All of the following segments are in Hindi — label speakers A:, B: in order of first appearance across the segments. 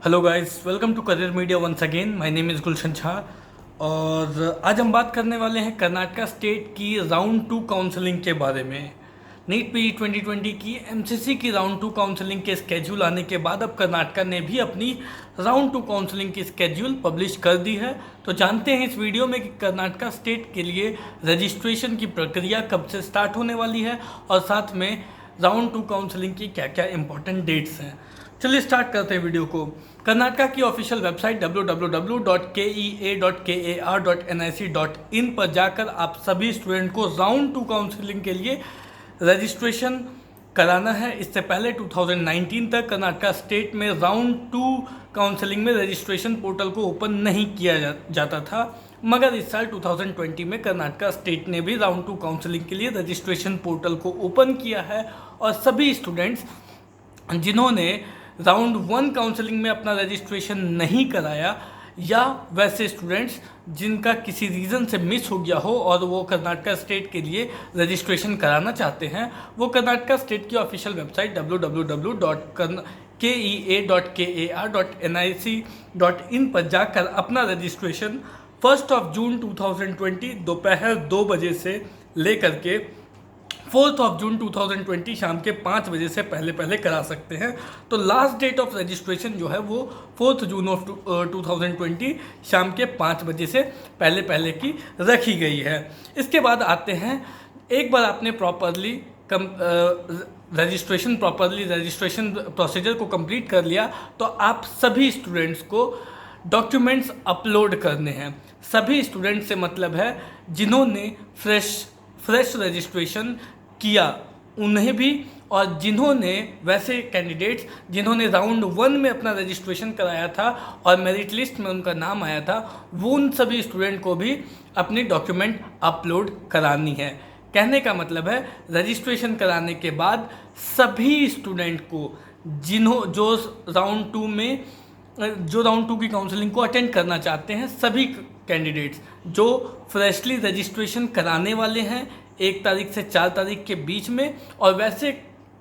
A: Hello guys, welcome to career media once again. My name is Gulshan Jha और आज हम बात करने वाले हैं कर्नाटका स्टेट की राउंड 2 काउंसलिंग के बारे में। नीट पीजी 2020 की एमसीसी की राउंड 2 काउंसलिंग के स्केड्यूल आने के बाद अब कर्नाटका ने भी अपनी राउंड 2 काउंसलिंग की स्केड्यूल पब्लिश कर दी है। तो जानते हैं इस वीडियो में कि कर्नाटका स्टेट के लिए रजिस्ट्रेशन की प्रक्रिया कब से स्टार्ट होने वाली है और साथ में राउंड 2 काउंसलिंग की क्या क्या इंपॉर्टेंट डेट्स हैं। चलिए स्टार्ट करते हैं वीडियो को। कर्नाटका की ऑफिशियल वेबसाइट www.kea.kar.nic.in पर जाकर आप सभी स्टूडेंट को राउंड 2 काउंसलिंग के लिए रजिस्ट्रेशन कराना है। इससे पहले 2019 तक कर्नाटका स्टेट में राउंड 2 काउंसलिंग में रजिस्ट्रेशन पोर्टल को ओपन नहीं किया जाता था, मगर इस साल 2020 में कर्नाटका स्टेट ने भी राउंड 2 काउंसलिंग के लिए रजिस्ट्रेशन पोर्टल को ओपन किया है और सभी स्टूडेंट्स जिन्होंने राउंड 1 काउंसलिंग में अपना रजिस्ट्रेशन नहीं कराया या वैसे स्टूडेंट्स जिनका किसी रीज़न से मिस हो गया हो और वो कर्नाटका स्टेट के लिए रजिस्ट्रेशन कराना चाहते हैं, वो कर्नाटका स्टेट की ऑफिशियल वेबसाइट www.kea.kar.nic.in पर जाकर अपना रजिस्ट्रेशन 1 जून 2020 दोपहर 2 बजे से लेकर के 4 जून 2020 शाम के 5 बजे से पहले करा सकते हैं। तो लास्ट डेट ऑफ रजिस्ट्रेशन जो है वो 4 जून ऑफ 2020 शाम के 5 बजे से पहले की रखी गई है। इसके बाद आते हैं, एक बार आपने प्रॉपरली रजिस्ट्रेशन प्रोसीजर को कंप्लीट कर लिया तो आप सभी स्टूडेंट्स को डॉक्यूमेंट्स अपलोड करने हैं। सभी स्टूडेंट से मतलब है जिन्होंने फ्रेश रजिस्ट्रेशन किया उन्हें भी, और जिन्होंने वैसे कैंडिडेट्स जिन्होंने राउंड 1 में अपना रजिस्ट्रेशन कराया था और मेरिट लिस्ट में उनका नाम आया था, वो उन सभी स्टूडेंट को भी अपनी डॉक्यूमेंट अपलोड करानी है। कहने का मतलब है रजिस्ट्रेशन कराने के बाद सभी स्टूडेंट को जो राउंड 2 की काउंसलिंग को अटेंड करना चाहते हैं, सभी कैंडिडेट्स जो फ्रेशली रजिस्ट्रेशन कराने वाले हैं 1 तारीख से 4 तारीख के बीच में, और वैसे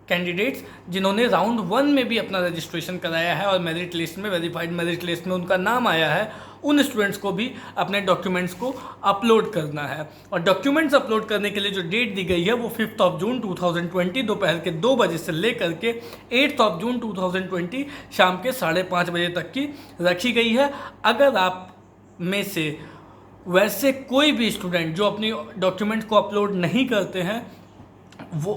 A: कैंडिडेट्स जिन्होंने राउंड 1 में भी अपना रजिस्ट्रेशन कराया है और मेरिट लिस्ट में वेरीफाइड मेरिट लिस्ट में उनका नाम आया है, उन स्टूडेंट्स को भी अपने डॉक्यूमेंट्स को अपलोड करना है। और डॉक्यूमेंट्स अपलोड करने के लिए जो डेट दी गई है वो 5 जून 2020 दोपहर के 2 बजे से लेकर के 8 जून 2020 शाम के 5:30 बजे तक की रखी गई है। अगर आप में से वैसे कोई भी स्टूडेंट जो अपनी डॉक्यूमेंट को अपलोड नहीं करते हैं, वो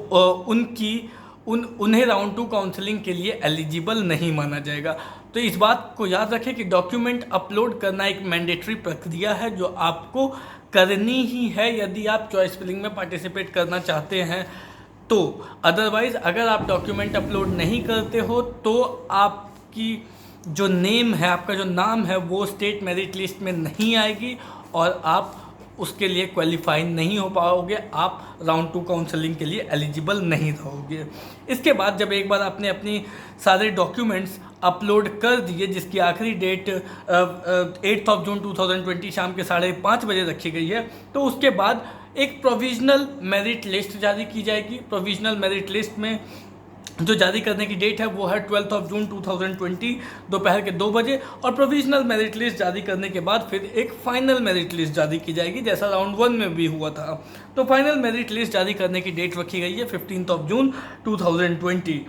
A: उन्हें राउंड 2 काउंसलिंग के लिए एलिजिबल नहीं माना जाएगा। तो इस बात को याद रखें कि डॉक्यूमेंट अपलोड करना एक मैंडेटरी प्रक्रिया है जो आपको करनी ही है यदि आप चॉइस फिलिंग में पार्टिसिपेट करना चाहते हैं। तो अदरवाइज़ अगर आप डॉक्यूमेंट अपलोड नहीं करते हो तो आपकी जो नेम है, आपका जो नाम है वो स्टेट मेरिट लिस्ट में नहीं आएगी और आप उसके लिए क्वालिफाई नहीं हो पाओगे, आप राउंड 2 काउंसलिंग के लिए एलिजिबल नहीं रहोगे। इसके बाद जब एक बार आपने अपनी सारे डॉक्यूमेंट्स अपलोड कर दिए, जिसकी आखिरी डेट 8 जून 2020 शाम के 5:30 बजे रखी गई है, तो उसके बाद एक प्रोविजनल मेरिट लिस्ट जारी की जाएगी। प्रोविजनल मेरिट लिस्ट में जो जारी करने की डेट है वो है 12 जून 2020 दोपहर के 2 बजे, और प्रोविजनल मेरिट लिस्ट जारी करने के बाद फिर एक फाइनल मेरिट लिस्ट जारी की जाएगी जैसा राउंड 1 में भी हुआ था। तो फाइनल मेरिट लिस्ट जारी करने की डेट रखी गई है 15 जून 2020।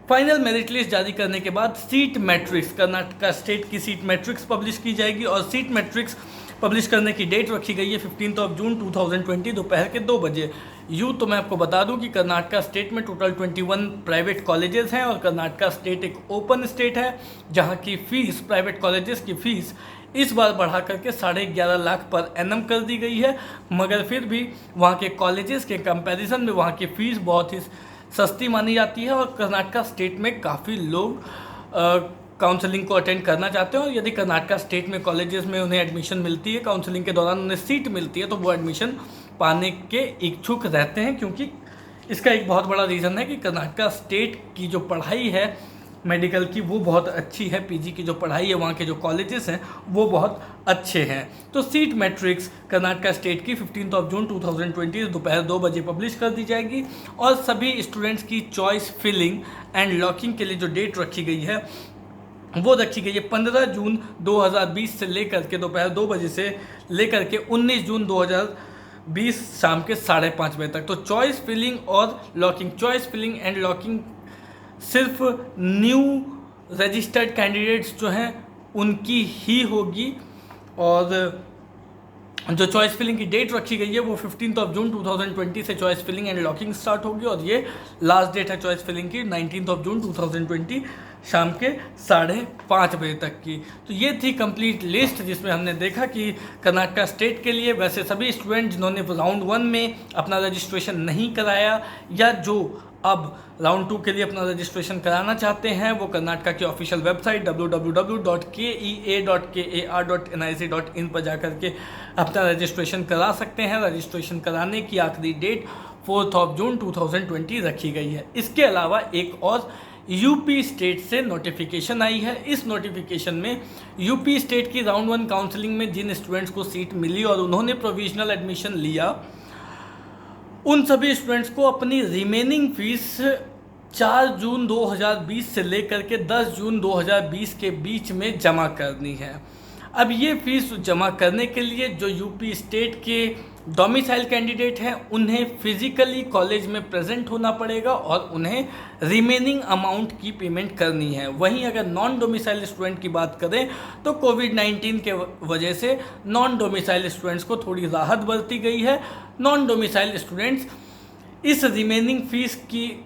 A: फाइनल मेरिट लिस्ट जारी करने के बाद सीट मैट्रिक्स, कर्नाटका स्टेट की सीट मैट्रिक्स पब्लिश की जाएगी, और सीट मैट्रिक्स पब्लिश करने की डेट रखी गई है 15 जून 2020 दोपहर के 2 बजे। यूँ तो मैं आपको बता दूं कि कर्नाटका स्टेट में टोटल 21 प्राइवेट कॉलेजेस हैं और कर्नाटका स्टेट एक ओपन स्टेट है जहां की फ़ीस, प्राइवेट कॉलेजेस की फ़ीस इस बार बढ़ा करके 11.5 लाख पर एनम कर दी गई है, मगर फिर भी वहां के कॉलेजेस के कंपैरिजन में वहां की फ़ीस बहुत ही सस्ती मानी जाती है और कर्नाटका स्टेट में काफ़ी लोग काउंसलिंग को अटेंड करना चाहते हैं। और यदि कर्नाटका स्टेट में कॉलेजेस में उन्हें एडमिशन मिलती है, काउंसलिंग के दौरान उन्हें सीट मिलती है, तो वो एडमिशन पाने के इच्छुक रहते हैं, क्योंकि इसका एक बहुत बड़ा रीज़न है कि कर्नाटका स्टेट की जो पढ़ाई है मेडिकल की वो बहुत अच्छी है, पीजी की जो पढ़ाई है वहाँ के जो कॉलेजेस हैं वो बहुत अच्छे हैं। तो सीट मैट्रिक्स कर्नाटका स्टेट की 15 जून 2020 दोपहर 2 बजे पब्लिश कर दी जाएगी, और सभी स्टूडेंट्स की चॉइस फिलिंग एंड लॉकिंग के लिए जो डेट रखी गई है वो रखी गई है 15 जून 2020 से लेकर के दोपहर 2 बजे से लेकर के 19 जून 2020 शाम के 5:30 बजे तक। तो चॉइस फिलिंग और लॉकिंग, चॉइस फिलिंग एंड लॉकिंग सिर्फ न्यू रजिस्टर्ड कैंडिडेट्स जो हैं उनकी ही होगी, और जो चॉइस फिलिंग की डेट रखी गई है वो 15 जून 2020 से choice filling and locking start होगी, और ये लास्ट डेट है चॉइस फिलिंग की 19 जून 2020 शाम के 5:30 बजे तक की। तो ये थी कंप्लीट लिस्ट जिसमें हमने देखा कि कर्नाटका स्टेट के लिए वैसे सभी स्टूडेंट जिन्होंने राउंड 1 में अपना रजिस्ट्रेशन नहीं कराया या जो अब राउंड 2 के लिए अपना रजिस्ट्रेशन कराना चाहते हैं वो कर्नाटका की ऑफिशियल वेबसाइट www.kea.kar.nic.in पर जाकर के अपना रजिस्ट्रेशन करा सकते हैं। रजिस्ट्रेशन कराने की आखिरी डेट 4 जून 2020 रखी गई है। इसके अलावा एक और यूपी स्टेट से नोटिफिकेशन आई है। इस नोटिफिकेशन में यूपी स्टेट की राउंड 1 काउंसलिंग में जिन स्टूडेंट्स को सीट मिली और उन्होंने प्रोविजनल एडमिशन लिया, उन सभी स्टूडेंट्स को अपनी रिमेनिंग फीस 4 जून 2020 से लेकर के 10 जून 2020 के बीच में जमा करनी है। अब ये फीस जमा करने के लिए जो यूपी स्टेट के डोमिसाइल कैंडिडेट हैं उन्हें फिजिकली कॉलेज में प्रेजेंट होना पड़ेगा और उन्हें रिमेनिंग अमाउंट की पेमेंट करनी है। वहीं अगर नॉन डोमिसाइल स्टूडेंट की बात करें तो कोविड-19 के वजह से नॉन डोमिसाइल स्टूडेंट्स को थोड़ी राहत बरती गई है। नॉन डोमिसाइल स्टूडेंट्स इस रिमेनिंग फीस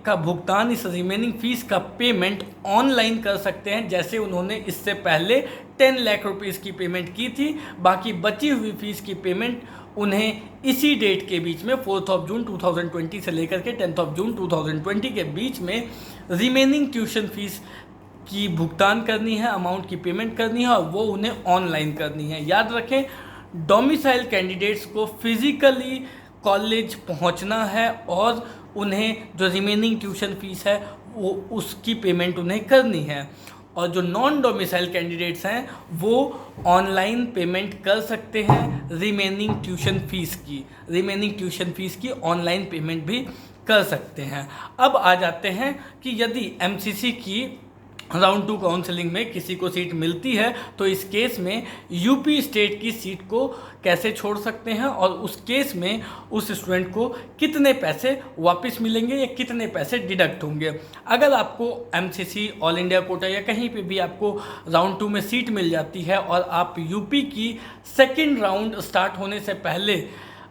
A: का भुगतान, इस रिमेनिंग फीस का पेमेंट ऑनलाइन कर सकते हैं, जैसे उन्होंने इससे पहले 10 लाख रुपीस की पेमेंट की थी। बाकी बची हुई फीस की पेमेंट उन्हें इसी डेट के बीच में 4 जून 2020 से लेकर के 10 जून 2020 के बीच में रिमेनिंग ट्यूशन फीस की भुगतान करनी है, अमाउंट की पेमेंट करनी है, और वो उन्हें ऑनलाइन करनी है। याद रखें, डोमिसाइल कैंडिडेट्स को फिजिकली कॉलेज पहुंचना है और उन्हें जो रिमेनिंग ट्यूशन फीस है वो उसकी पेमेंट उन्हें करनी है, और जो नॉन डोमिसाइल कैंडिडेट्स हैं वो ऑनलाइन पेमेंट कर सकते हैं रिमेनिंग ट्यूशन फीस की ऑनलाइन पेमेंट भी कर सकते हैं। अब आ जाते हैं कि यदि एमसीसी की राउंड 2 काउंसलिंग में किसी को सीट मिलती है तो इस केस में यूपी स्टेट की सीट को कैसे छोड़ सकते हैं, और उस केस में उस स्टूडेंट को कितने पैसे वापस मिलेंगे या कितने पैसे डिडक्ट होंगे। अगर आपको एमसीसी, ऑल इंडिया कोटा या कहीं पे भी आपको राउंड 2 में सीट मिल जाती है और आप यूपी की सेकेंड राउंड स्टार्ट होने से पहले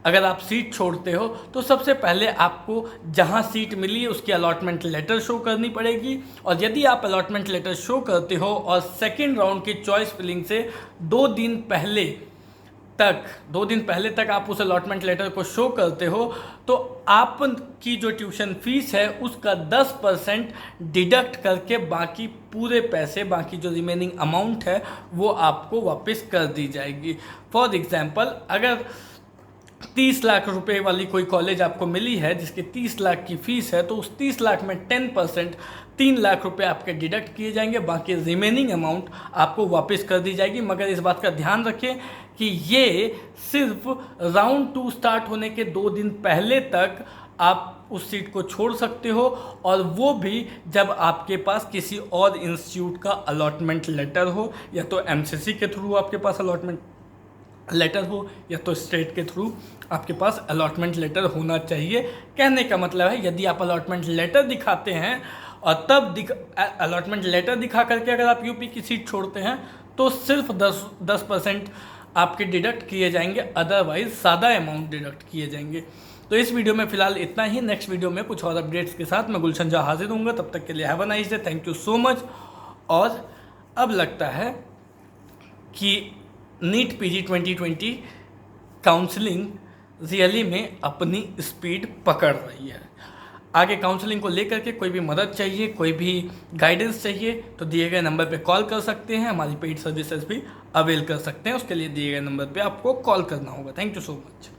A: अगर आप सीट छोड़ते हो तो सबसे पहले आपको जहां सीट मिली उसकी अलॉटमेंट लेटर शो करनी पड़ेगी, और यदि आप अलॉटमेंट लेटर शो करते हो और सेकेंड राउंड की चॉइस फिलिंग से 2 दिन पहले तक आप उस अलॉटमेंट लेटर को शो करते हो तो आपकी जो ट्यूशन फीस है उसका 10% डिडक्ट करके बाकी पूरे पैसे, बाकी जो रिमेनिंग अमाउंट है वो आपको वापस कर दी जाएगी। फॉर एग्जाम्पल, अगर 30 लाख रुपए वाली कोई कॉलेज आपको मिली है जिसकी 30 लाख की फीस है, तो उस 30 लाख में 10% 3 लाख रुपए आपके डिडक्ट किए जाएंगे, बाकी रिमेनिंग अमाउंट आपको वापस कर दी जाएगी। मगर इस बात का ध्यान रखें कि ये सिर्फ राउंड 2 स्टार्ट होने के 2 दिन पहले तक आप उस सीट को छोड़ सकते हो, और वो भी जब आपके पास किसी और इंस्टीट्यूट का अलॉटमेंट लेटर हो, या तो एमसीसी के थ्रू आपके पास अलॉटमेंट लेटर हो या तो स्टेट के थ्रू आपके पास अलॉटमेंट लेटर होना चाहिए। कहने का मतलब है, यदि आप अलॉटमेंट लेटर दिखाते हैं और तब अलॉटमेंट लेटर दिखा करके अगर आप यूपी की सीट छोड़ते हैं तो सिर्फ 10% आपके डिडक्ट किए जाएंगे, अदरवाइज ज़्यादा अमाउंट डिडक्ट किए जाएंगे। तो इस वीडियो में फ़िलहाल इतना ही। नेक्स्ट वीडियो में कुछ और अपडेट्स के साथ मैं गुलशन झा हाजिर होऊंगा। तब तक के लिए have a nice day, thank you so much. और अब लगता है कि नीट पीजी 2020 काउंसलिंग रियली में अपनी स्पीड पकड़ रही है। आगे काउंसलिंग को लेकर के कोई भी मदद चाहिए, कोई भी गाइडेंस चाहिए तो दिए गए नंबर पे कॉल कर सकते हैं। हमारी पेड सर्विसेज भी अवेल कर सकते हैं, उसके लिए दिए गए नंबर पे आपको कॉल करना होगा। Thank you so much.